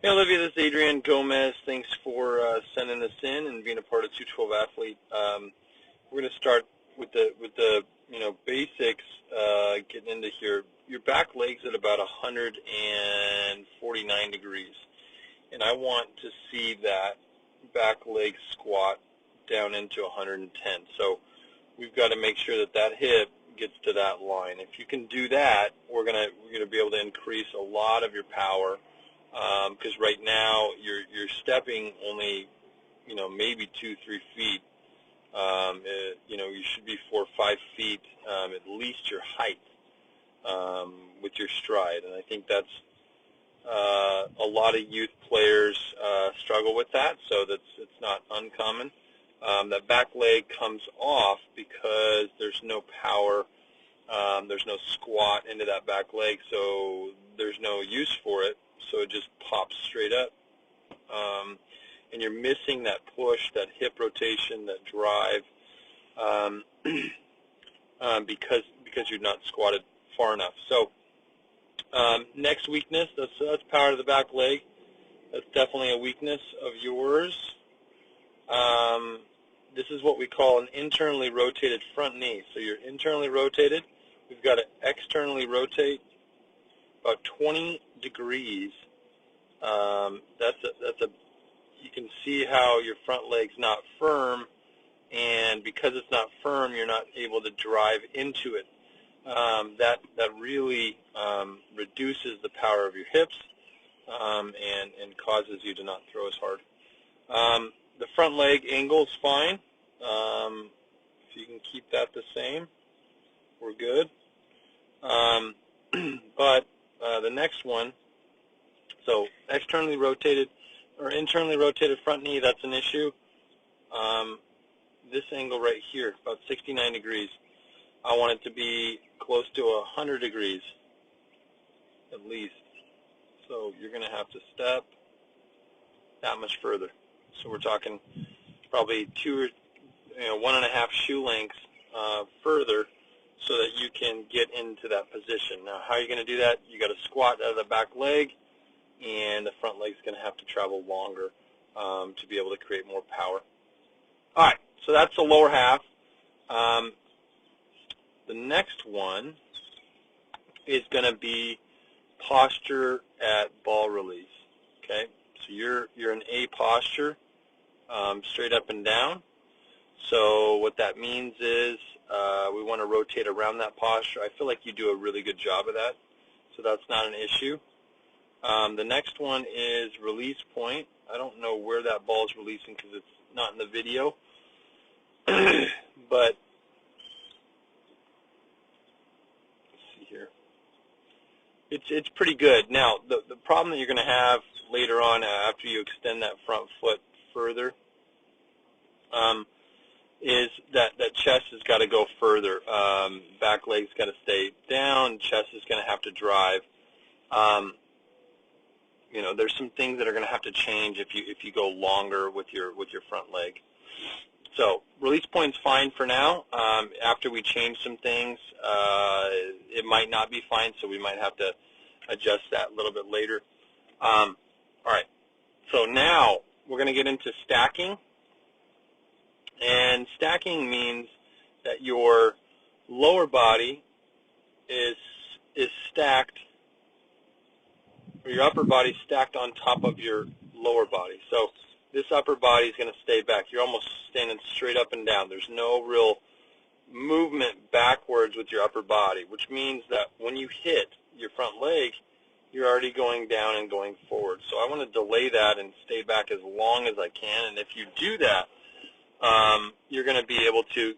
Hey Olivia, this is Adrian Gomez. Thanks for sending this in and being a part of 212 Athlete. We're going to start with the basics. Getting into here, your back leg's at about 149 degrees, and I want to see that back leg squat down into 110. So we've got to make sure that that hip gets to that line. If you can do that, we're gonna be able to increase a lot of your power. Because right now you're stepping only, maybe 2-3 feet. You should be 4 or 5 feet at least your height with your stride, and I think that's a lot of youth players struggle with that. So it's not uncommon. That back leg comes off because there's no power. There's no squat into that back leg, so there's no use for it. So it just pops straight up, and you're missing that push, that hip rotation, that drive, because you're not squatted far enough. So next weakness, that's power to the back leg. That's definitely a weakness of yours. This is what we call an internally rotated front knee. So you're internally rotated. We've got to externally rotate about 20 degrees. You can see how your front leg's not firm, and because it's not firm, you're not able to drive into it. That really reduces the power of your hips and causes you to not throw as hard. The front leg angle is fine. If you can keep that the same, we're good. But the next one, so externally rotated or internally rotated front knee, that's an issue. This angle right here, about 69 degrees, I want it to be close to 100 degrees at least. So you're going to have to step that much further. So we're talking probably 1.5 shoe lengths further, so that you can get into that position. Now, how are you going to do that? You got to squat out of the back leg, and the front leg's going to have to travel longer to be able to create more power. All right, so that's the lower half. The next one is going to be posture at ball release. Okay, so you're in A posture, straight up and down. So what that means is we want to rotate around that posture. I feel like you do a really good job of that, so that's not an issue. The next one is release point. I don't know where that ball is releasing because it's not in the video, but let's see here. It's pretty good. Now, the problem that you're going to have later on after you extend that front foot further is that chest has got to go further. Back leg's got to stay down. Chest is going to have to drive. There's some things that are going to have to change if you go longer with your front leg. So release point's fine for now. After we change some things, it might not be fine, so we might have to adjust that a little bit later. All right. So now we're going to get into stacking. And stacking means that your lower body is stacked, or your upper body stacked on top of your lower body. So this upper body is going to stay back. You're almost standing straight up and down. There's no real movement backwards with your upper body, which means that when you hit your front leg, you're already going down and going forward. So I want to delay that and stay back as long as I can. And if you do that, you're going to be able to,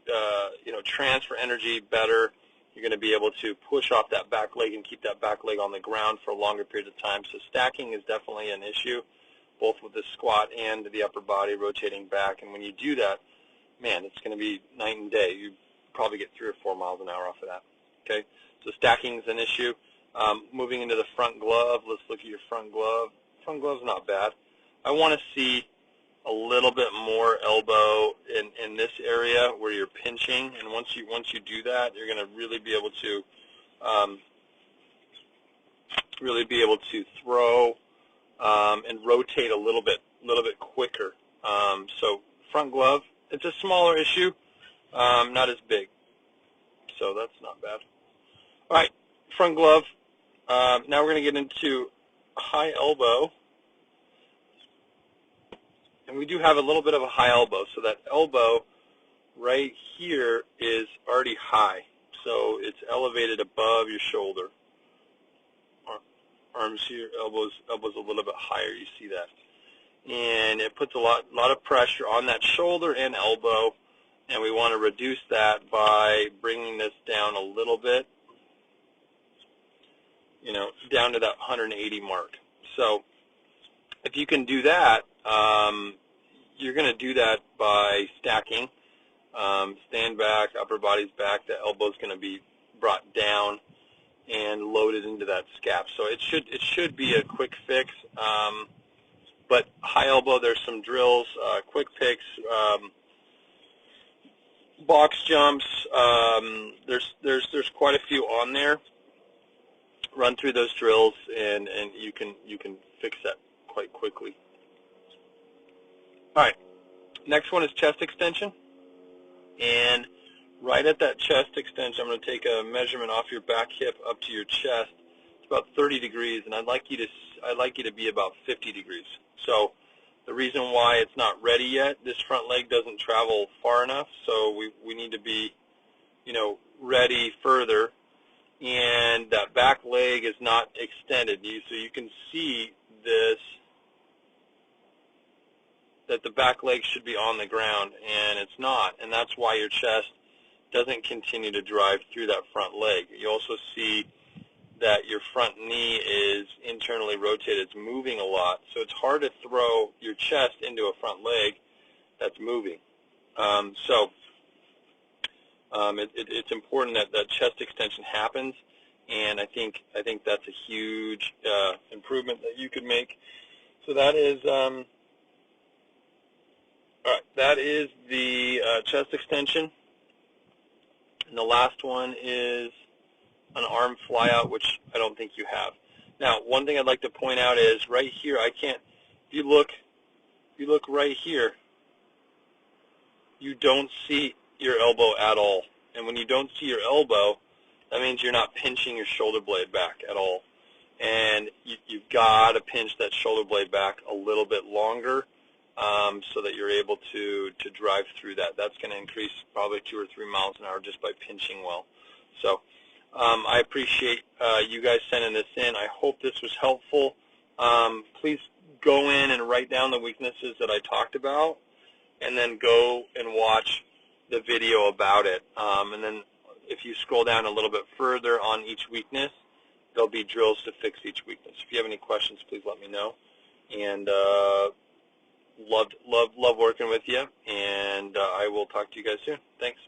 transfer energy better. You're going to be able to push off that back leg and keep that back leg on the ground for a longer period of time. So stacking is definitely an issue, both with the squat and the upper body rotating back. And when you do that, man, it's going to be night and day. You probably get 3 or 4 miles an hour off of that. Okay, so stacking is an issue. Moving into the front glove, let's look at your front glove. Front glove's not bad. I want to see a little bit more elbow in this area where you're pinching, and once you do that, you're going to really be able to throw and rotate a little bit quicker. So front glove, it's a smaller issue, not as big, so that's not bad. All right, front glove. Now we're going to get into high elbow, and we do have a little bit of a high elbow, so that elbow right here is already high, so it's elevated above your shoulder. Arms here, elbows a little bit higher. You see that, and it puts a lot of pressure on that shoulder and elbow, and we want to reduce that by bringing this down a little bit, down to that 180 mark. So if you can do that, you're going to do that by stacking. Stand back, upper body's back, the elbow's going to be brought down and loaded into that scap. So it should be a quick fix. But high elbow, there's some drills, quick picks, box jumps. There's quite a few on there. Run through those drills, and you can fix that quite quickly. All right, next one is chest extension, and right at that chest extension, I'm going to take a measurement off your back hip up to your chest. It's about 30 degrees, and I'd like you to be about 50 degrees. So the reason why it's not ready yet, this front leg doesn't travel far enough, so we need to be, ready further. And that back leg is not extended. So you can see this, that the back leg should be on the ground, and it's not. And that's why your chest doesn't continue to drive through that front leg. You also see that your front knee is internally rotated. It's moving a lot. So it's hard to throw your chest into a front leg that's moving. It's important that that chest extension happens, and I think that's a huge improvement that you could make. So that is all right. That is the chest extension, and the last one is an arm flyout, which I don't think you have. Now, one thing I'd like to point out is right here. I can't. If you look right here, you don't see your elbow at all. And when you don't see your elbow, that means you're not pinching your shoulder blade back at all. And you've got to pinch that shoulder blade back a little bit longer so that you're able to drive through that. That's going to increase probably 2 or 3 miles an hour just by pinching well. So I appreciate you guys sending this in. I hope this was helpful. Please go in and write down the weaknesses that I talked about, and then go and watch the video about it. And then if you scroll down a little bit further on each weakness, there'll be drills to fix each weakness. If you have any questions, please let me know. And love working with you, and I will talk to you guys soon. Thanks.